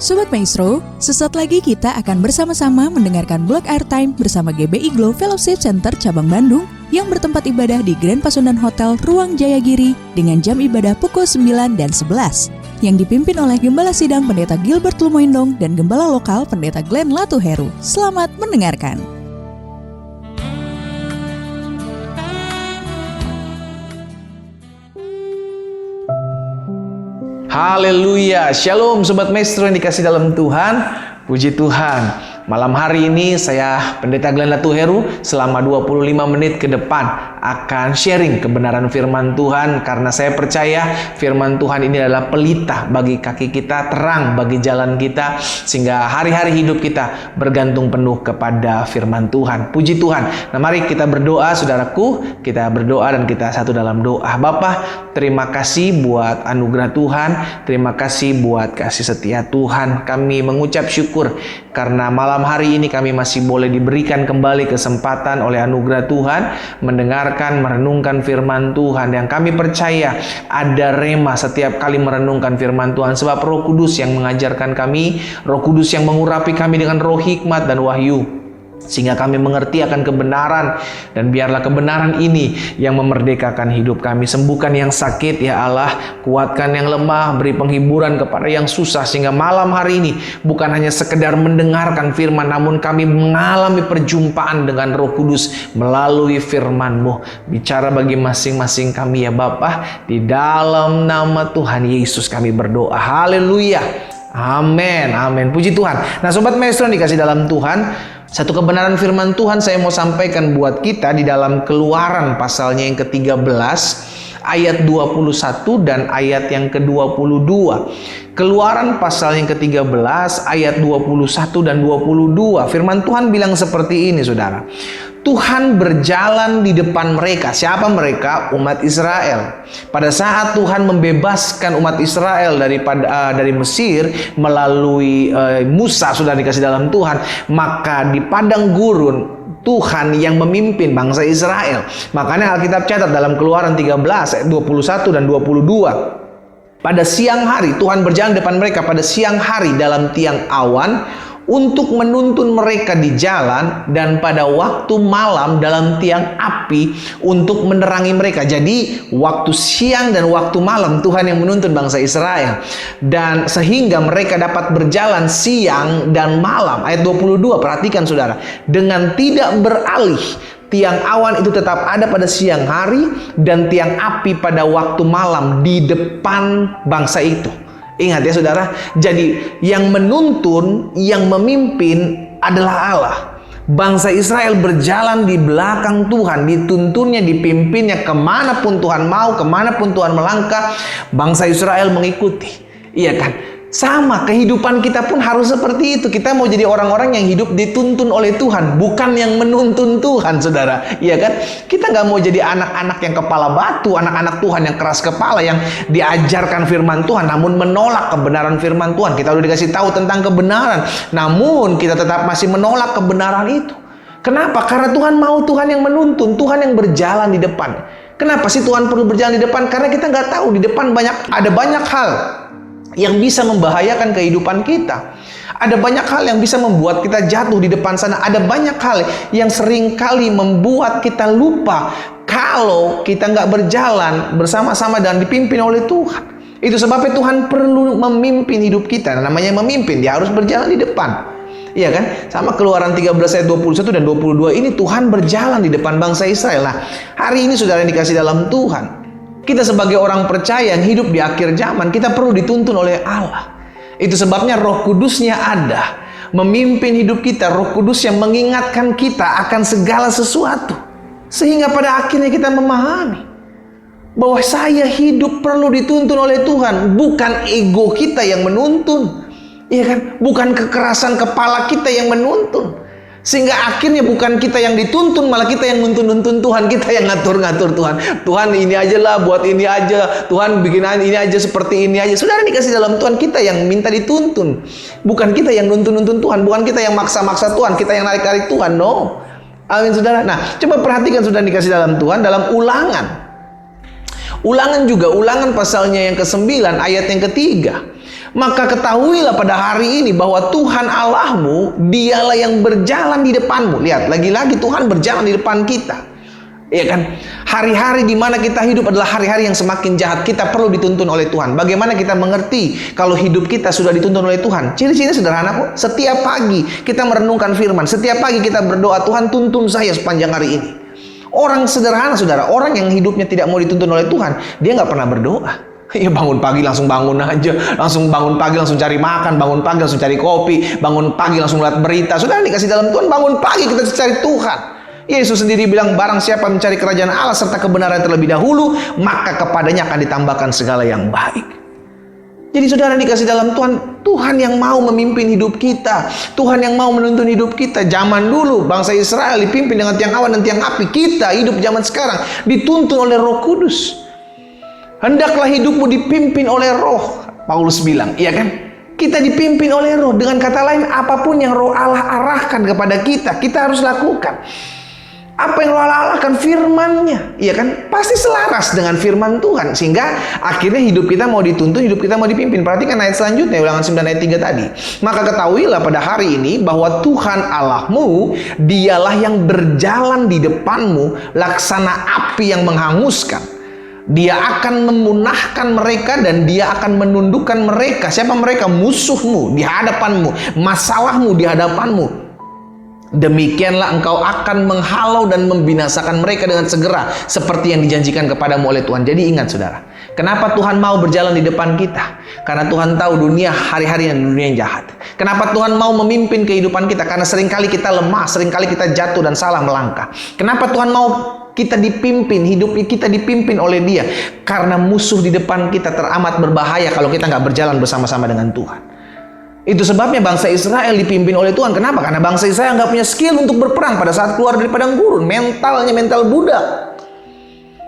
Sobat Maestro, sesaat lagi kita akan bersama-sama mendengarkan Blog Airtime bersama GBI Glow Fellowship Center Cabang Bandung yang bertempat ibadah di Grand Pasundan Hotel Ruang Jayagiri dengan jam ibadah pukul 9 dan 11 yang dipimpin oleh Gembala Sidang Pendeta Gilbert Lumoindong dan Gembala Lokal Pendeta Glenn Latuheru. Selamat mendengarkan. Haleluya, Shalom Sobat Maestro yang dikasih dalam Tuhan. Puji Tuhan, malam hari ini saya Pendeta Glenn Latuheru selama 25 menit ke depan akan sharing kebenaran firman Tuhan. Karena saya percaya firman Tuhan ini adalah pelita bagi kaki kita, terang bagi jalan kita, sehingga hari-hari hidup kita bergantung penuh kepada firman Tuhan. Puji Tuhan. Nah, mari kita berdoa saudaraku, kita berdoa dan kita satu dalam doa. Bapa, terima kasih buat anugerah Tuhan, terima kasih buat kasih setia Tuhan. Kami mengucap syukur karena malam hari ini kami masih boleh diberikan kembali kesempatan oleh anugerah Tuhan mendengarkan, merenungkan firman Tuhan. Yang kami percaya ada rema setiap kali merenungkan firman Tuhan, sebab Roh Kudus yang mengajarkan kami, Roh Kudus yang mengurapi kami dengan roh hikmat dan wahyu, sehingga kami mengerti akan kebenaran. Dan biarlah kebenaran ini yang memerdekakan hidup kami. Sembuhkan yang sakit ya Allah, kuatkan yang lemah, beri penghiburan kepada yang susah, sehingga malam hari ini bukan hanya sekedar mendengarkan firman, namun kami mengalami perjumpaan dengan Roh Kudus melalui firman-Mu. Bicara bagi masing-masing kami ya Bapa, di dalam nama Tuhan Yesus kami berdoa. Haleluya, amin, amin. Puji Tuhan. Nah Sobat Maestro yang dikasih dalam Tuhan, satu kebenaran firman Tuhan saya mau sampaikan buat kita di dalam Keluaran pasalnya yang ke-13 ayat 21 dan ayat yang ke-22. Keluaran pasal yang ke-13 ayat 21 dan 22. Firman Tuhan bilang seperti ini Saudara. Tuhan berjalan di depan mereka. Siapa mereka? Umat Israel. Pada saat Tuhan membebaskan umat Israel dari Mesir melalui Musa, sudah dikasih dalam Tuhan, maka di padang gurun Tuhan yang memimpin bangsa Israel. Makanya Alkitab catat dalam Keluaran 13 ayat 21 dan 22. Pada siang hari Tuhan berjalan depan mereka pada siang hari dalam tiang awan untuk menuntun mereka di jalan, dan pada waktu malam dalam tiang api untuk menerangi mereka. Jadi waktu siang dan waktu malam Tuhan yang menuntun bangsa Israel, dan sehingga mereka dapat berjalan siang dan malam. Ayat 22, perhatikan Saudara, dengan tidak beralih. Tiang awan itu tetap ada pada siang hari dan tiang api pada waktu malam di depan bangsa itu. Ingat ya Saudara, jadi yang menuntun, yang memimpin adalah Allah. Bangsa Israel berjalan di belakang Tuhan, dituntunnya, dipimpinnya kemanapun Tuhan mau, kemanapun Tuhan melangkah, bangsa Israel mengikuti. Iya kan? Sama, kehidupan kita pun harus seperti itu. Kita mau jadi orang-orang yang hidup dituntun oleh Tuhan, bukan yang menuntun Tuhan, Saudara. Iya kan? Kita nggak mau jadi anak-anak yang kepala batu, anak-anak Tuhan yang keras kepala, yang diajarkan firman Tuhan, namun menolak kebenaran firman Tuhan. Kita udah dikasih tahu tentang kebenaran, namun kita tetap masih menolak kebenaran itu. Kenapa? Karena Tuhan mau Tuhan yang menuntun, Tuhan yang berjalan di depan. Kenapa sih Tuhan perlu berjalan di depan? Karena kita nggak tahu di depan ada banyak hal yang bisa membahayakan kehidupan kita. Ada banyak hal yang bisa membuat kita jatuh di depan sana. Ada banyak hal yang seringkali membuat kita lupa kalau kita nggak berjalan bersama-sama dan dipimpin oleh Tuhan. Itu sebabnya Tuhan perlu memimpin hidup kita. Namanya memimpin, dia harus berjalan di depan. Iya kan? Sama Keluaran 13 ayat 21 dan 22 ini Tuhan berjalan di depan bangsa Israel. Nah, hari ini Saudara yang dikasih dalam Tuhan, kita sebagai orang percaya yang hidup di akhir zaman, kita perlu dituntun oleh Allah. Itu sebabnya Roh Kudusnya ada, memimpin hidup kita. Roh Kudus yang mengingatkan kita akan segala sesuatu, sehingga pada akhirnya kita memahami bahwa saya hidup perlu dituntun oleh Tuhan, bukan ego kita yang menuntun. Iya kan? Bukan kekerasan kepala kita yang menuntun. Sehingga akhirnya bukan kita yang dituntun, malah kita yang nuntun-nuntun Tuhan, kita yang ngatur-ngatur Tuhan. Tuhan ini aja lah, buat ini aja. Tuhan bikin ini aja, seperti ini aja. Saudara dikasih dalam Tuhan, kita yang minta dituntun. Bukan kita yang nuntun-nuntun Tuhan, bukan kita yang maksa-maksa Tuhan, kita yang narik-narik Tuhan. No. Amin Saudara. Nah, coba perhatikan Saudara dikasih dalam Tuhan, dalam Ulangan. Ulangan juga, Ulangan pasalnya yang ke-9 ayat yang ke-3. Maka ketahuilah pada hari ini bahwa Tuhan Allahmu, dialah yang berjalan di depanmu. Lihat, lagi-lagi Tuhan berjalan di depan kita. Iya kan? Hari-hari di mana kita hidup adalah hari-hari yang semakin jahat. Kita perlu dituntun oleh Tuhan. Bagaimana kita mengerti kalau hidup kita sudah dituntun oleh Tuhan? Ciri-cirinya sederhana kok. Setiap pagi kita merenungkan firman. Setiap pagi kita berdoa, Tuhan tuntun saya sepanjang hari ini. Orang sederhana, saudara. Orang yang hidupnya tidak mau dituntun oleh Tuhan, dia nggak pernah berdoa. Ya bangun pagi langsung bangun aja. Langsung bangun pagi langsung cari makan. Bangun pagi langsung cari kopi. Bangun pagi langsung lihat berita. Saudara dikasih dalam Tuhan, bangun pagi kita cari Tuhan. Yesus sendiri bilang, barang siapa mencari kerajaan Allah serta kebenaran terlebih dahulu, maka kepadanya akan ditambahkan segala yang baik. Jadi saudara dikasih dalam Tuhan, Tuhan yang mau memimpin hidup kita, Tuhan yang mau menuntun hidup kita. Zaman dulu bangsa Israel dipimpin dengan tiang awan dan tiang api. Kita hidup zaman sekarang dituntun oleh Roh Kudus. Hendaklah hidupmu dipimpin oleh Roh, Paulus bilang, iya kan? Kita dipimpin oleh Roh. Dengan kata lain, apapun yang Roh Allah arahkan kepada kita, kita harus lakukan. Apa yang Allah arahkan, firman-Nya, iya kan? Pasti selaras dengan firman Tuhan, sehingga akhirnya hidup kita mau dituntun, hidup kita mau dipimpin. Perhatikan ayat selanjutnya, Ulangan 9 ayat 3 tadi. Maka ketahuilah pada hari ini bahwa Tuhan Allahmu, dialah yang berjalan di depanmu laksana api yang menghanguskan. Dia akan memunahkan mereka dan dia akan menundukkan mereka. Siapa mereka? Musuhmu di hadapanmu, masalahmu di hadapanmu. Demikianlah engkau akan menghalau dan membinasakan mereka dengan segera, seperti yang dijanjikan kepadamu oleh Tuhan. Jadi ingat saudara, kenapa Tuhan mau berjalan di depan kita? Karena Tuhan tahu dunia hari-hari dunia yang jahat. Kenapa Tuhan mau memimpin kehidupan kita? Karena seringkali kita lemah, seringkali kita jatuh dan salah melangkah. Kenapa Tuhan mau kita dipimpin, hidup kita dipimpin oleh Dia? Karena musuh di depan kita teramat berbahaya kalau kita nggak berjalan bersama-sama dengan Tuhan. Itu sebabnya bangsa Israel dipimpin oleh Tuhan. Kenapa? Karena bangsa Israel nggak punya skill untuk berperang pada saat keluar dari padang gurun. Mentalnya mental budak.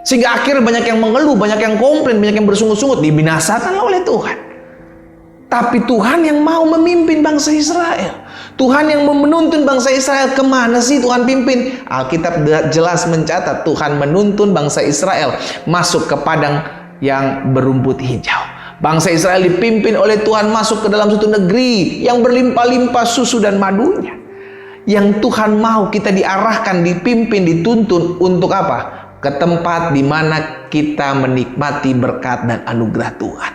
Sehingga akhirnya banyak yang mengeluh, banyak yang komplain, banyak yang bersungut-sungut. Dibinasakan oleh Tuhan. Tapi Tuhan yang mau memimpin bangsa Israel. Tuhan yang menuntun bangsa Israel. Kemana sih Tuhan pimpin? Alkitab jelas mencatat Tuhan menuntun bangsa Israel masuk ke padang yang berumput hijau. Bangsa Israel dipimpin oleh Tuhan masuk ke dalam suatu negeri yang berlimpah-limpah susu dan madunya. Yang Tuhan mau kita diarahkan, dipimpin, dituntun untuk apa? Ke tempat di mana kita menikmati berkat dan anugerah Tuhan.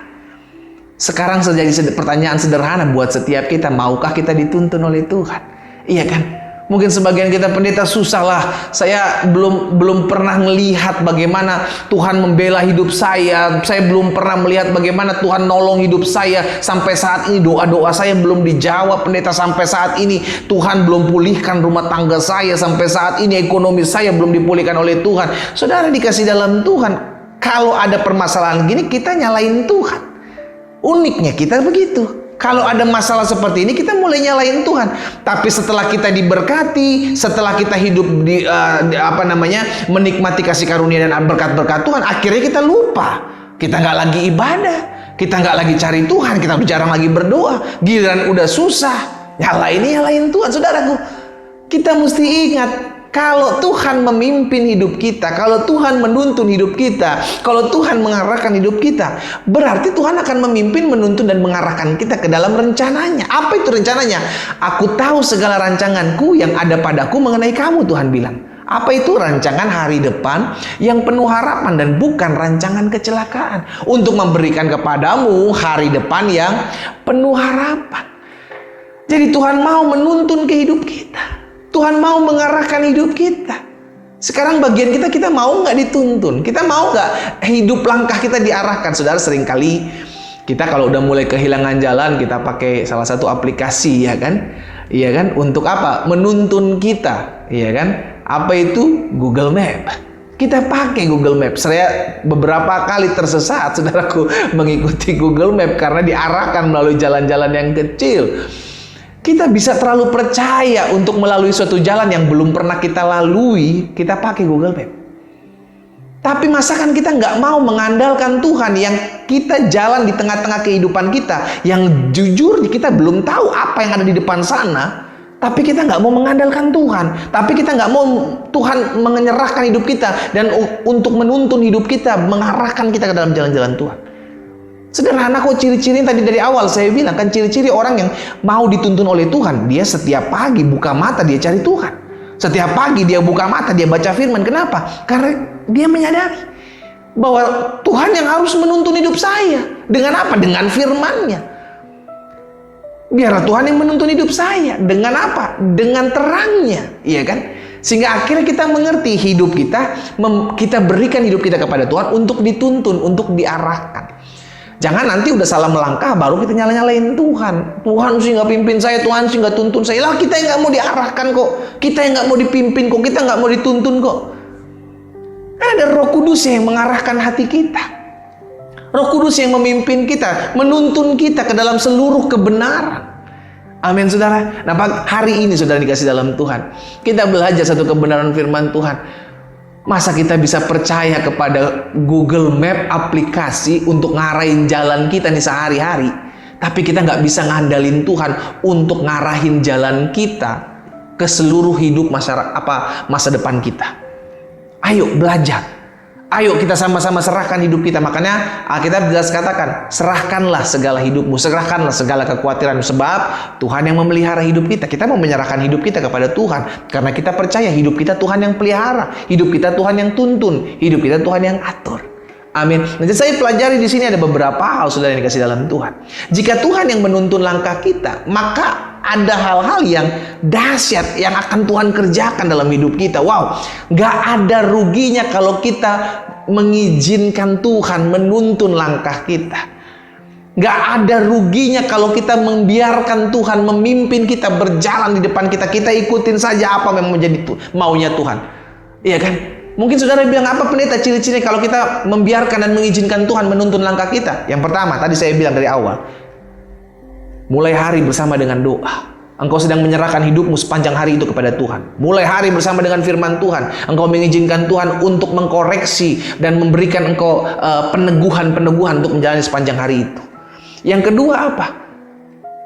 Sekarang jadi pertanyaan sederhana buat setiap kita, maukah kita dituntun oleh Tuhan? Iya kan? Mungkin sebagian kita pendeta susah lah. Saya belum pernah melihat bagaimana Tuhan membela hidup saya. Saya belum pernah melihat bagaimana Tuhan nolong hidup saya. Sampai saat ini doa-doa saya belum dijawab pendeta. Sampai saat ini Tuhan belum pulihkan rumah tangga saya. Sampai saat ini ekonomi saya belum dipulihkan oleh Tuhan. Saudara dikasih dalam Tuhan, kalau ada permasalahan gini kita nyalain Tuhan. Uniknya kita begitu. Kalau ada masalah seperti ini kita mulai nyalain Tuhan. Tapi setelah kita diberkati, setelah kita hidup menikmati kasih karunia dan berkat-berkat Tuhan, akhirnya kita lupa. Kita nggak lagi ibadah, kita nggak lagi cari Tuhan, kita udah jarang lagi berdoa. Giliran udah susah, nyalain Tuhan. Saudaraku, kita mesti ingat, kalau Tuhan memimpin hidup kita, kalau Tuhan menuntun hidup kita, kalau Tuhan mengarahkan hidup kita, berarti Tuhan akan memimpin, menuntun, dan mengarahkan kita ke dalam rencananya. Apa itu rencananya? Aku tahu segala rancanganku yang ada padaku mengenai kamu, Tuhan bilang. Apa itu? Rancangan hari depan yang penuh harapan dan bukan rancangan kecelakaan. Untuk memberikan kepadamu hari depan yang penuh harapan. Jadi Tuhan mau menuntun ke hidup kita. Tuhan mau mengarahkan hidup kita. Sekarang bagian kita mau nggak dituntun? Kita mau nggak hidup langkah kita diarahkan? Saudara, seringkali kita kalau udah mulai kehilangan jalan, kita pakai salah satu aplikasi, ya kan? Iya kan? Untuk apa? Menuntun kita, iya kan? Apa itu? Google Map. Kita pakai Google Map. Saya beberapa kali tersesat, saudaraku, mengikuti Google Map karena diarahkan melalui jalan-jalan yang kecil. Kita bisa terlalu percaya untuk melalui suatu jalan yang belum pernah kita lalui, kita pakai Google Map. Tapi masakan kita nggak mau mengandalkan Tuhan yang kita jalan di tengah-tengah kehidupan kita, yang jujur kita belum tahu apa yang ada di depan sana. Tapi kita nggak mau mengandalkan Tuhan. Tapi kita nggak mau Tuhan menyerahkan hidup kita dan untuk menuntun hidup kita, mengarahkan kita ke dalam jalan-jalan Tuhan. Sederhana kok ciri-ciri tadi dari awal saya bilang kan, ciri-ciri orang yang mau dituntun oleh Tuhan. Dia setiap pagi buka mata, dia cari Tuhan. Setiap pagi dia buka mata, dia baca firman. Kenapa? Karena dia menyadari bahwa Tuhan yang harus menuntun hidup saya. Dengan apa? Dengan firman-Nya. Biarlah Tuhan yang menuntun hidup saya. Dengan apa? Dengan terangnya. Iya kan? Sehingga akhirnya kita mengerti hidup kita, kita berikan hidup kita kepada Tuhan untuk dituntun, untuk diarahkan. Jangan nanti udah salah melangkah baru kita nyala-nyalain Tuhan. Tuhan sih nggak pimpin saya, Tuhan sih nggak tuntun saya. Lah kita yang nggak mau diarahkan kok. Kita yang nggak mau dipimpin kok. Kita nggak mau dituntun kok. Ada Roh Kudus yang mengarahkan hati kita. Roh Kudus yang memimpin kita, menuntun kita ke dalam seluruh kebenaran. Amin, saudara. Nah, hari ini saudara dikasih dalam Tuhan, kita belajar satu kebenaran firman Tuhan. Masa kita bisa percaya kepada Google Map aplikasi untuk ngarahin jalan kita nih sehari-hari, tapi kita nggak bisa ngandalin Tuhan untuk ngarahin jalan kita ke seluruh hidup masa depan kita. Ayo belajar. Ayo kita sama-sama serahkan hidup kita. Makanya Alkitab jelas katakan, serahkanlah segala hidupmu, serahkanlah segala kekhawatiranmu, sebab Tuhan yang memelihara hidup kita. Kita mau menyerahkan hidup kita kepada Tuhan karena kita percaya hidup kita Tuhan yang pelihara, hidup kita Tuhan yang tuntun, hidup kita Tuhan yang atur. Amin. Nanti saya pelajari di sini ada beberapa hal saudara yang dikasih dalam Tuhan. Jika Tuhan yang menuntun langkah kita, maka ada hal-hal yang dahsyat yang akan Tuhan kerjakan dalam hidup kita. Wow, gak ada ruginya kalau kita mengizinkan Tuhan menuntun langkah kita. Gak ada ruginya kalau kita membiarkan Tuhan memimpin kita, berjalan di depan kita. Kita ikutin saja apa yang menjadi maunya Tuhan. Iya kan? Mungkin saudara bilang, apa pendeta ciri-ciri kalau kita membiarkan dan mengizinkan Tuhan menuntun langkah kita? Yang pertama, tadi saya bilang dari awal, mulai hari bersama dengan doa. Engkau sedang menyerahkan hidupmu sepanjang hari itu kepada Tuhan. Mulai hari bersama dengan firman Tuhan. Engkau mengizinkan Tuhan untuk mengkoreksi dan memberikan engkau peneguhan-peneguhan untuk menjalani sepanjang hari itu. Yang kedua apa?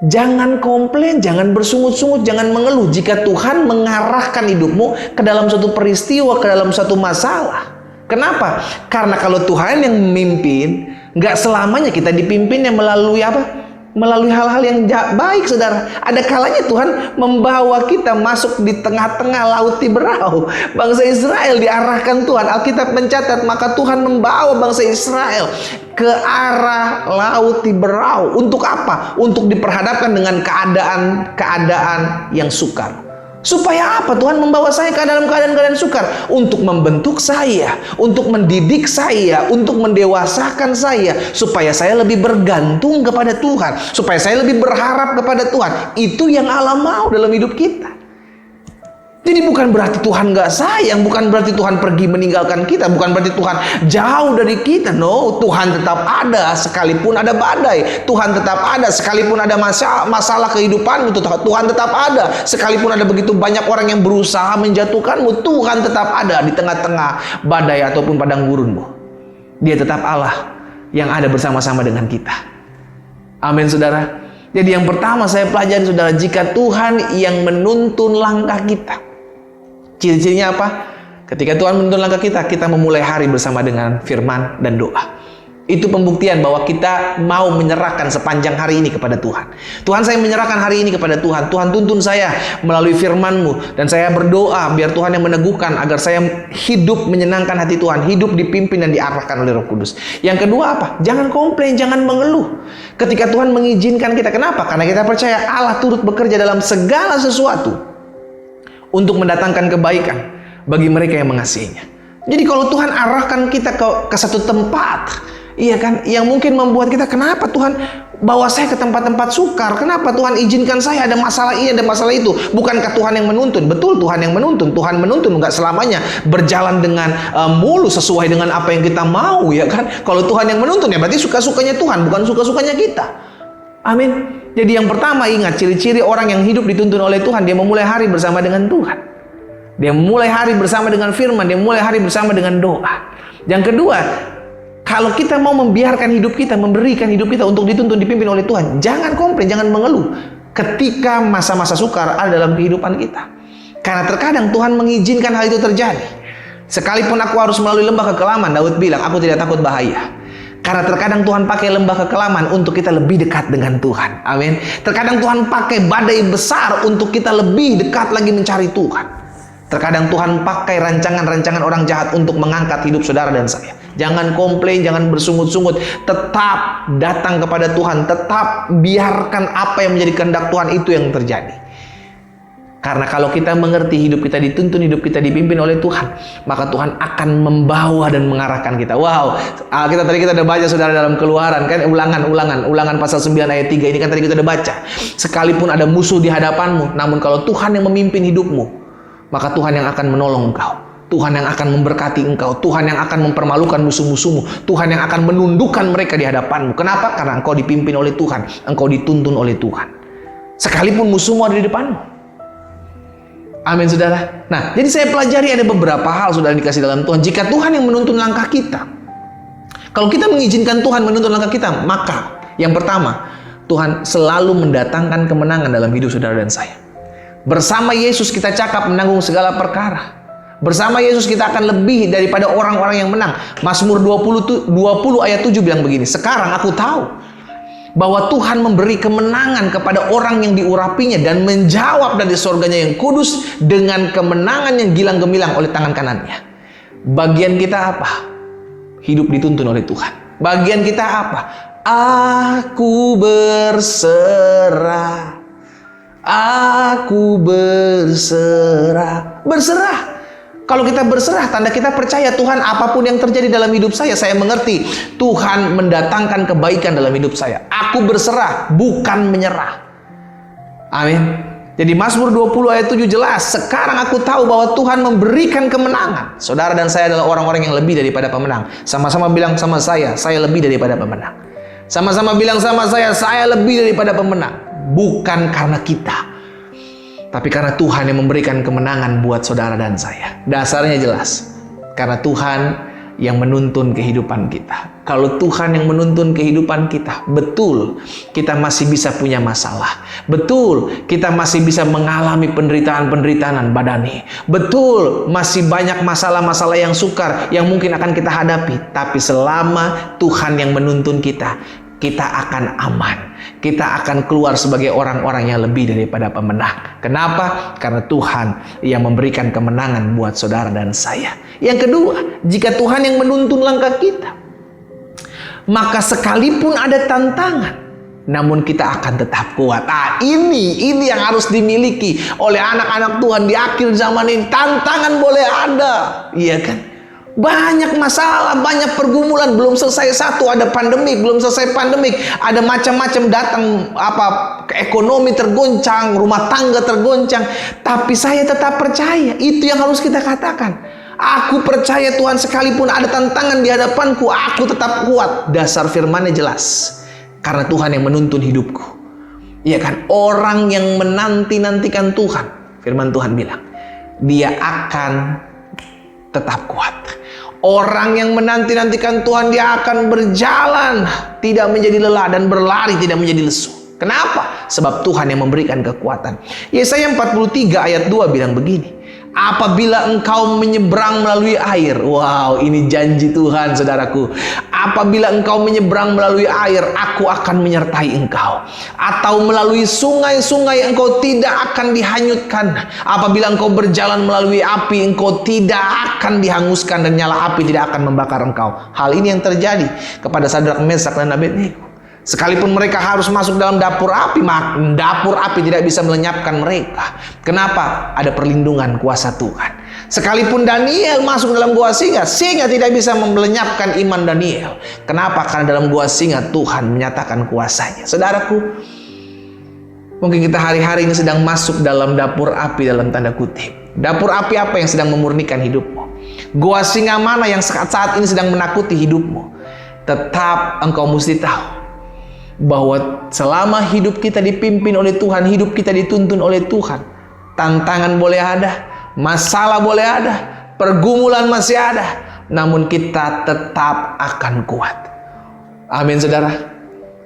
Jangan komplain, jangan bersungut-sungut, jangan mengeluh jika Tuhan mengarahkan hidupmu ke dalam suatu peristiwa, ke dalam suatu masalah. Kenapa? Karena kalau Tuhan yang memimpin, nggak selamanya kita dipimpinnya melalui apa? Melalui hal-hal yang baik, saudara. Ada kalanya Tuhan membawa kita masuk di tengah-tengah laut Tiberau. Bangsa Israel diarahkan Tuhan. Alkitab mencatat, maka Tuhan membawa bangsa Israel ke arah laut Tiberau. Untuk apa? Untuk diperhadapkan dengan keadaan yang sukar. Supaya apa? Tuhan membawa saya ke dalam keadaan sukar. Untuk membentuk saya, untuk mendidik saya, untuk mendewasakan saya, supaya saya lebih bergantung kepada Tuhan, supaya saya lebih berharap kepada Tuhan. Itu yang Allah mau dalam hidup kita. Jadi bukan berarti Tuhan gak sayang, bukan berarti Tuhan pergi meninggalkan kita, bukan berarti Tuhan jauh dari kita. No, Tuhan tetap ada sekalipun ada badai. Tuhan tetap ada sekalipun ada masalah kehidupanmu. Tuhan tetap ada sekalipun ada begitu banyak orang yang berusaha menjatuhkanmu. Tuhan tetap ada di tengah-tengah badai ataupun padang gurunmu. Dia tetap Allah yang ada bersama-sama dengan kita. Amin, saudara. Jadi yang pertama saya pelajari, saudara, jika Tuhan yang menuntun langkah kita. Ciri-cirinya apa? Ketika Tuhan menuntun langkah kita, kita memulai hari bersama dengan firman dan doa. Itu pembuktian bahwa kita mau menyerahkan sepanjang hari ini kepada Tuhan. Tuhan, saya menyerahkan hari ini kepada Tuhan. Tuhan, tuntun saya melalui firman-Mu. Dan saya berdoa biar Tuhan yang meneguhkan agar saya hidup menyenangkan hati Tuhan. Hidup dipimpin dan diarahkan oleh Roh Kudus. Yang kedua apa? Jangan komplain, jangan mengeluh. Ketika Tuhan mengizinkan kita, kenapa? Karena kita percaya Allah turut bekerja dalam segala sesuatu untuk mendatangkan kebaikan bagi mereka yang mengasihinya. Jadi kalau Tuhan arahkan kita ke satu tempat, iya kan, yang mungkin membuat kita, kenapa Tuhan bawa saya ke tempat-tempat sukar? Kenapa Tuhan izinkan saya ada masalah ini, ada masalah itu? Bukankah Tuhan yang menuntun? Betul, Tuhan yang menuntun. Tuhan menuntun, nggak selamanya berjalan dengan mulus sesuai dengan apa yang kita mau, ya kan? Kalau Tuhan yang menuntun, ya berarti suka-sukanya Tuhan, bukan suka-sukanya kita. Amin. Jadi yang pertama, ingat ciri-ciri orang yang hidup dituntun oleh Tuhan, dia memulai hari bersama dengan Tuhan. Dia memulai hari bersama dengan firman, dia memulai hari bersama dengan doa. Yang kedua, kalau kita mau membiarkan hidup kita, memberikan hidup kita untuk dituntun, dipimpin oleh Tuhan, jangan komplain, jangan mengeluh. ketika masa-masa sukar ada dalam kehidupan kita. Karena terkadang Tuhan mengizinkan hal itu terjadi. Sekalipun aku harus melalui lembah kekelaman, Daud bilang, aku tidak takut bahaya. Karena terkadang Tuhan pakai lembah kekelaman untuk kita lebih dekat dengan Tuhan. Amin. Terkadang Tuhan pakai badai besar untuk kita lebih dekat lagi mencari Tuhan. Terkadang Tuhan pakai rancangan-rancangan orang jahat untuk mengangkat hidup saudara dan saya. Jangan komplain, jangan bersungut-sungut. Tetap datang kepada Tuhan. Tetap biarkan apa yang menjadi kehendak Tuhan itu yang terjadi. Karena kalau kita mengerti hidup kita dituntun, hidup kita dipimpin oleh Tuhan, maka Tuhan akan membawa dan mengarahkan kita. Wow, kita udah baca saudara dalam Keluaran kan, ulangan pasal 9 ayat 3 ini kan tadi kita udah baca. Sekalipun ada musuh di hadapanmu, namun kalau Tuhan yang memimpin hidupmu, maka Tuhan yang akan menolong engkau. Tuhan yang akan memberkati engkau. Tuhan yang akan mempermalukan musuh-musuhmu. Tuhan yang akan menundukkan mereka di hadapanmu. Kenapa? Karena engkau dipimpin oleh Tuhan. Engkau dituntun oleh Tuhan. Sekalipun musuhmu ada di depanmu. Amin saudara. Nah, jadi saya pelajari ada beberapa hal saudara dikasih dalam Tuhan. Jika Tuhan yang menuntun langkah kita, kalau kita mengizinkan Tuhan menuntun langkah kita, maka yang pertama, Tuhan selalu mendatangkan kemenangan dalam hidup saudara dan saya. Bersama Yesus kita cakap menanggung segala perkara. Bersama Yesus kita akan lebih daripada orang-orang yang menang. Mazmur 20 ayat 7 bilang begini, sekarang aku tahu bahwa Tuhan memberi kemenangan kepada orang yang diurapinya dan menjawab dari sorganya yang kudus dengan kemenangan yang gilang gemilang oleh tangan kanannya. Bagian kita apa? Hidup dituntun oleh Tuhan. Bagian kita apa? Aku berserah. Aku berserah. Berserah. Kalau kita berserah, tanda kita percaya Tuhan apapun yang terjadi dalam hidup saya mengerti Tuhan mendatangkan kebaikan dalam hidup saya. Aku berserah, bukan menyerah. Amin. Jadi Mazmur 20 ayat 7 jelas, sekarang aku tahu bahwa Tuhan memberikan kemenangan. Saudara dan saya adalah orang-orang yang lebih daripada pemenang. Sama-sama bilang sama saya lebih daripada pemenang. Sama-sama bilang sama saya lebih daripada pemenang. Bukan karena kita, tapi karena Tuhan yang memberikan kemenangan buat saudara dan saya. Dasarnya jelas. Karena Tuhan yang menuntun kehidupan kita. Kalau Tuhan yang menuntun kehidupan kita, betul kita masih bisa punya masalah. Betul kita masih bisa mengalami penderitaan-penderitaan badani. Betul masih banyak masalah-masalah yang sukar yang mungkin akan kita hadapi. Tapi selama Tuhan yang menuntun kita, kita akan aman. Kita akan keluar sebagai orang-orang yang lebih daripada pemenang. Kenapa? Karena Tuhan yang memberikan kemenangan buat saudara dan saya. Yang kedua, jika Tuhan yang menuntun langkah kita, maka sekalipun ada tantangan, namun kita akan tetap kuat. Ini yang harus dimiliki oleh anak-anak Tuhan di akhir zaman ini. Tantangan boleh ada, iya kan? Banyak masalah, banyak pergumulan, belum selesai satu, ada pandemik, belum selesai pandemik, ada macam-macam datang, ekonomi tergoncang, rumah tangga tergoncang, tapi saya tetap percaya. Itu yang harus kita katakan. Aku percaya Tuhan, sekalipun ada tantangan di hadapanku, aku tetap kuat. Dasar firman-Nya jelas. Karena Tuhan yang menuntun hidupku. Iya kan? Orang yang menanti-nantikan Tuhan, firman Tuhan bilang, dia akan tetap kuat. Orang yang menanti-nantikan Tuhan, dia akan berjalan tidak menjadi lelah dan berlari tidak menjadi lesu. Kenapa? Sebab Tuhan yang memberikan kekuatan. Yesaya 43 ayat 2 bilang begini, apabila engkau menyeberang melalui air. Wow, ini janji Tuhan saudaraku. Apabila engkau menyeberang melalui air, aku akan menyertai engkau. Atau melalui sungai-sungai, engkau tidak akan dihanyutkan. Apabila engkau berjalan melalui api, engkau tidak akan dihanguskan dan nyala api tidak akan membakar engkau. Hal ini yang terjadi kepada Sadrak, Mesak dan Abednego. Sekalipun mereka harus masuk dalam dapur api, dapur api tidak bisa melenyapkan mereka. Kenapa? Ada perlindungan kuasa Tuhan. Sekalipun Daniel masuk dalam gua singa tidak bisa melenyapkan iman Daniel. Kenapa? Karena dalam gua singa Tuhan menyatakan kuasanya. Saudaraku, mungkin kita hari-hari ini sedang masuk dalam dapur api dalam tanda kutip. Dapur api apa yang sedang memurnikan hidupmu? Gua singa mana yang saat ini sedang menakuti hidupmu? Tetap engkau mesti tahu bahwa selama hidup kita dipimpin oleh Tuhan, hidup kita dituntun oleh Tuhan, tantangan boleh ada, masalah boleh ada, pergumulan masih ada, namun kita tetap akan kuat. Amin saudara.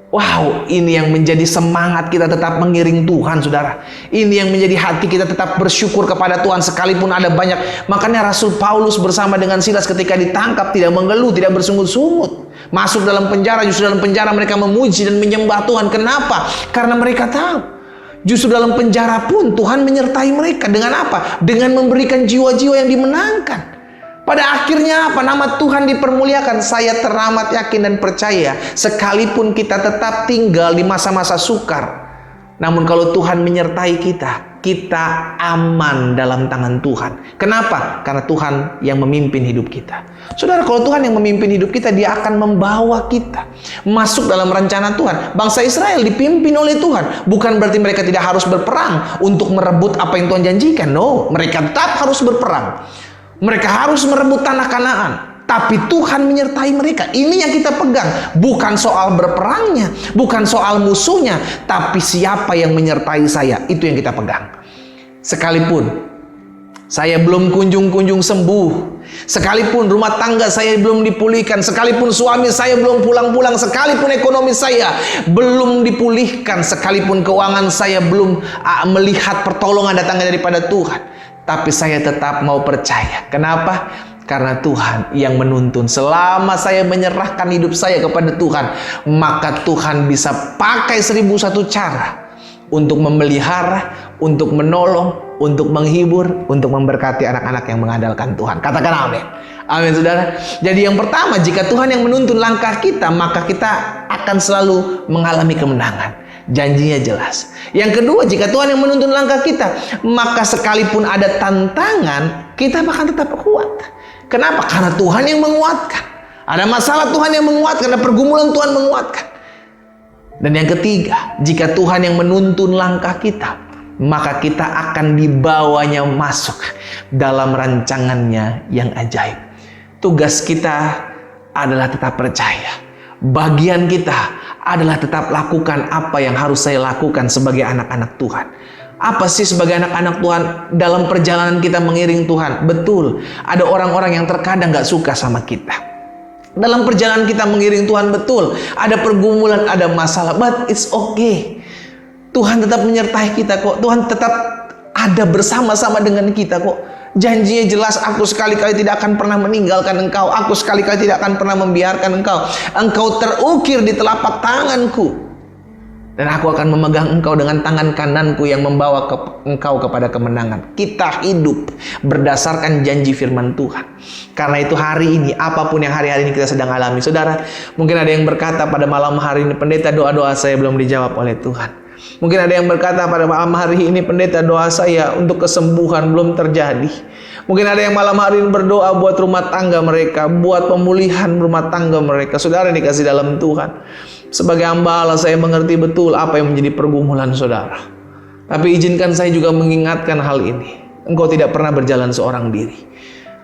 Wow, ini yang menjadi semangat kita tetap mengiring Tuhan, saudara. Ini yang menjadi hati kita tetap bersyukur kepada Tuhan sekalipun ada banyak. Makanya Rasul Paulus bersama dengan Silas ketika ditangkap tidak mengeluh, tidak bersungut-sungut. Masuk dalam penjara, justru dalam penjara mereka memuji dan menyembah Tuhan. Kenapa? Karena mereka tahu justru dalam penjara pun Tuhan menyertai mereka. Dengan apa? Dengan memberikan jiwa-jiwa yang dimenangkan. Pada akhirnya apa? Nama Tuhan dipermuliakan. Saya teramat yakin dan percaya, sekalipun kita tetap tinggal di masa-masa sukar, namun kalau Tuhan menyertai kita, kita aman dalam tangan Tuhan. Kenapa? Karena Tuhan yang memimpin hidup kita. Saudara, kalau Tuhan yang memimpin hidup kita, Dia akan membawa kita masuk dalam rencana Tuhan. Bangsa Israel dipimpin oleh Tuhan. Bukan berarti mereka tidak harus berperang untuk merebut apa yang Tuhan janjikan. No, mereka tetap harus berperang. Mereka harus merebut tanah Kanaan, tapi Tuhan menyertai mereka. Ini yang kita pegang. Bukan soal berperangnya, bukan soal musuhnya, tapi siapa yang menyertai saya. Itu yang kita pegang. Sekalipun saya belum kunjung-kunjung sembuh, sekalipun rumah tangga saya belum dipulihkan, sekalipun suami saya belum pulang-pulang, sekalipun ekonomi saya belum dipulihkan, sekalipun keuangan saya belum melihat pertolongan datangnya daripada Tuhan, tapi saya tetap mau percaya. Kenapa? Karena Tuhan yang menuntun. Selama saya menyerahkan hidup saya kepada Tuhan, maka Tuhan bisa pakai 1001 cara untuk memelihara, untuk menolong, untuk menghibur, untuk memberkati anak-anak yang mengandalkan Tuhan. Katakan amin. Amin, saudara. Jadi yang pertama, jika Tuhan yang menuntun langkah kita, maka kita akan selalu mengalami kemenangan. Janjinya jelas. Yang kedua, jika Tuhan yang menuntun langkah kita, maka sekalipun ada tantangan, kita bahkan tetap kuat. Kenapa? Karena Tuhan yang menguatkan. Ada masalah, Tuhan yang menguatkan. Ada pergumulan, Tuhan menguatkan. Dan yang ketiga, jika Tuhan yang menuntun langkah kita, maka kita akan dibawanya masuk dalam rancangannya yang ajaib. Tugas kita adalah tetap percaya. Bagian kita adalah tetap lakukan apa yang harus saya lakukan sebagai anak-anak Tuhan. Apa sih sebagai anak-anak Tuhan dalam perjalanan kita mengiring Tuhan? Betul, ada orang-orang yang terkadang gak suka sama kita. Dalam perjalanan kita mengiring Tuhan, betul, ada pergumulan, ada masalah, but it's okay. Tuhan tetap menyertai kita kok. Tuhan tetap ada bersama-sama dengan kita kok. Janjinya jelas, aku sekali-kali tidak akan pernah meninggalkan engkau. Aku sekali-kali tidak akan pernah membiarkan engkau. Engkau terukir di telapak tanganku, dan aku akan memegang engkau dengan tangan kananku yang membawa engkau kepada kemenangan. Kita hidup berdasarkan janji firman Tuhan. Karena itu hari ini, apapun yang hari-hari ini kita sedang alami, saudara, mungkin ada yang berkata pada malam hari ini, pendeta, doa-doa saya belum dijawab oleh Tuhan. Mungkin ada yang berkata pada malam hari ini, pendeta, doa saya untuk kesembuhan belum terjadi. Mungkin ada yang malam hari ini berdoa buat rumah tangga mereka, buat pemulihan rumah tangga mereka. Saudara dikasih dalam Tuhan, sebagai hamba Allah, saya mengerti betul apa yang menjadi pergumulan saudara. Tapi izinkan saya juga mengingatkan hal ini. Engkau tidak pernah berjalan seorang diri.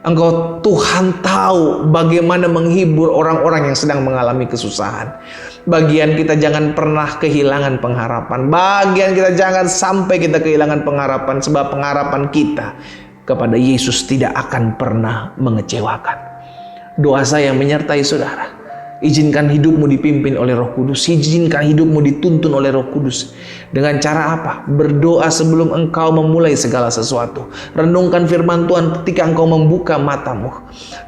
Engkau, Tuhan tahu bagaimana menghibur orang-orang yang sedang mengalami kesusahan. Bagian kita jangan pernah kehilangan pengharapan. Bagian kita jangan sampai kita kehilangan pengharapan, sebab pengharapan kita kepada Yesus tidak akan pernah mengecewakan. Doa saya menyertai saudara. Izinkan hidupmu dipimpin oleh Roh Kudus. Izinkan hidupmu dituntun oleh Roh Kudus. Dengan cara apa? Berdoa sebelum engkau memulai segala sesuatu. Renungkan firman Tuhan ketika engkau membuka matamu.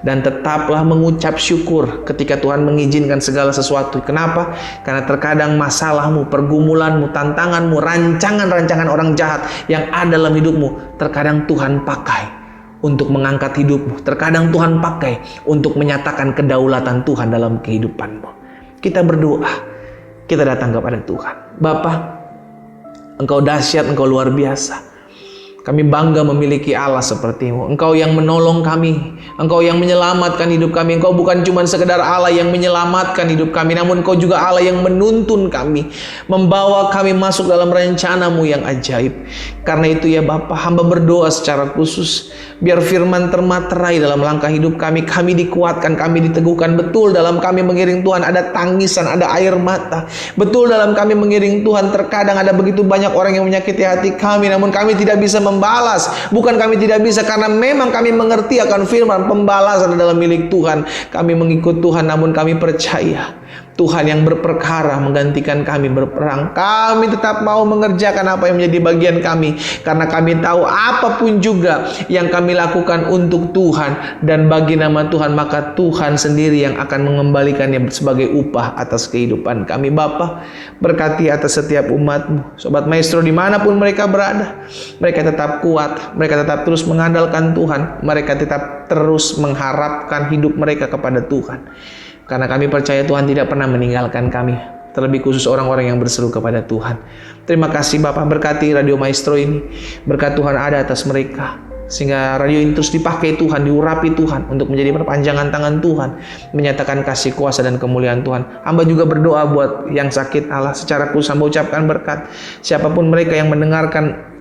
Dan tetaplah mengucap syukur ketika Tuhan mengizinkan segala sesuatu. Kenapa? Karena terkadang masalahmu, pergumulanmu, tantanganmu, rancangan-rancangan orang jahat yang ada dalam hidupmu, terkadang Tuhan pakai untuk mengangkat hidupmu. Terkadang Tuhan pakai untuk menyatakan kedaulatan Tuhan dalam kehidupanmu. Kita berdoa, kita datang kepada Tuhan. Bapa, Engkau dahsyat, Engkau luar biasa. Kami bangga memiliki Allah seperti-Mu. Engkau yang menolong kami, Engkau yang menyelamatkan hidup kami. Engkau bukan cuma sekedar Allah yang menyelamatkan hidup kami, namun Engkau juga Allah yang menuntun kami, membawa kami masuk dalam rencana-Mu yang ajaib. Karena itu ya Bapa, hamba berdoa secara khusus, biar firman termaterai dalam langkah hidup kami. Kami dikuatkan, kami diteguhkan. Betul, dalam kami mengiring Tuhan ada tangisan, ada air mata. Betul, dalam kami mengiring Tuhan terkadang ada begitu banyak orang yang menyakiti hati kami, namun kami tidak bisa membalas. Bukan kami tidak bisa, karena memang kami mengerti akan firman pembalasan adalah milik Tuhan. Kami mengikut Tuhan, namun kami percaya Tuhan yang berperkara menggantikan kami berperang. Kami tetap mau mengerjakan apa yang menjadi bagian kami, karena kami tahu apapun juga yang kami lakukan untuk Tuhan dan bagi nama Tuhan, maka Tuhan sendiri yang akan mengembalikannya sebagai upah atas kehidupan kami. Bapa, berkati atas setiap umat-Mu. Sobat Maestro dimanapun mereka berada, mereka tetap kuat, mereka tetap terus mengandalkan Tuhan, mereka tetap terus mengharapkan hidup mereka kepada Tuhan. Karena kami percaya Tuhan tidak pernah meninggalkan kami, terlebih khusus orang-orang yang berseru kepada Tuhan. Terima kasih Bapak, berkati Radio Maestro ini, berkat Tuhan ada atas mereka, sehingga radio ini terus dipakai Tuhan, diurapi Tuhan untuk menjadi perpanjangan tangan Tuhan, menyatakan kasih kuasa dan kemuliaan Tuhan. Hamba juga berdoa buat yang sakit Allah, secara khusus hamba ucapkan berkat siapapun mereka yang mendengarkan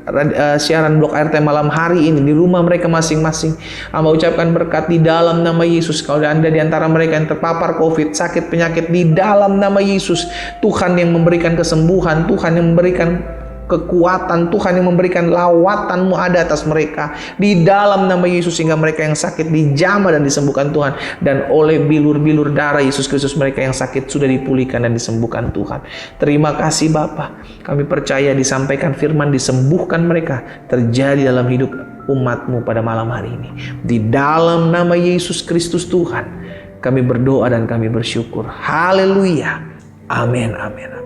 siaran Blok AirTime malam hari ini di rumah mereka masing-masing. Hamba ucapkan berkat di dalam nama Yesus. Kalau Anda di antara mereka yang terpapar COVID, sakit penyakit, di dalam nama Yesus, Tuhan yang memberikan kesembuhan, Tuhan yang memberikan kekuatan, Tuhan yang memberikan lawatan-Mu ada atas mereka di dalam nama Yesus, sehingga mereka yang sakit dijamah dan disembuhkan Tuhan, dan oleh bilur-bilur darah Yesus Kristus mereka yang sakit sudah dipulihkan dan disembuhkan Tuhan. Terima kasih Bapa, kami percaya disampaikan firman disembuhkan mereka terjadi dalam hidup umat-Mu pada malam hari ini. Di dalam nama Yesus Kristus Tuhan kami berdoa dan kami bersyukur. Haleluya. Amin, amin, amin.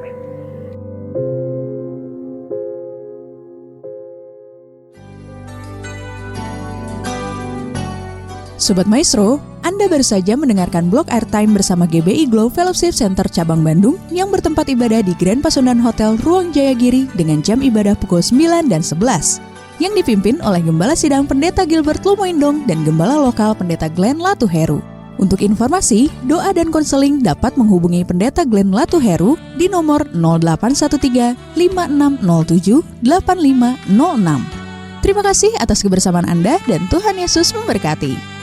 Sobat Maestro, Anda baru saja mendengarkan Blok Airtime bersama GBI Glow Fellowship Center Cabang Bandung yang bertempat ibadah di Grand Pasundan Hotel Ruang Jayagiri dengan jam ibadah pukul 9 dan 11, yang dipimpin oleh Gembala Sidang Pendeta Gilbert Lumoindong dan Gembala Lokal Pendeta Glenn Latuheru. Untuk informasi, doa dan konseling dapat menghubungi Pendeta Glenn Latuheru di nomor 0813 5607 8506. Terima kasih atas kebersamaan Anda dan Tuhan Yesus memberkati.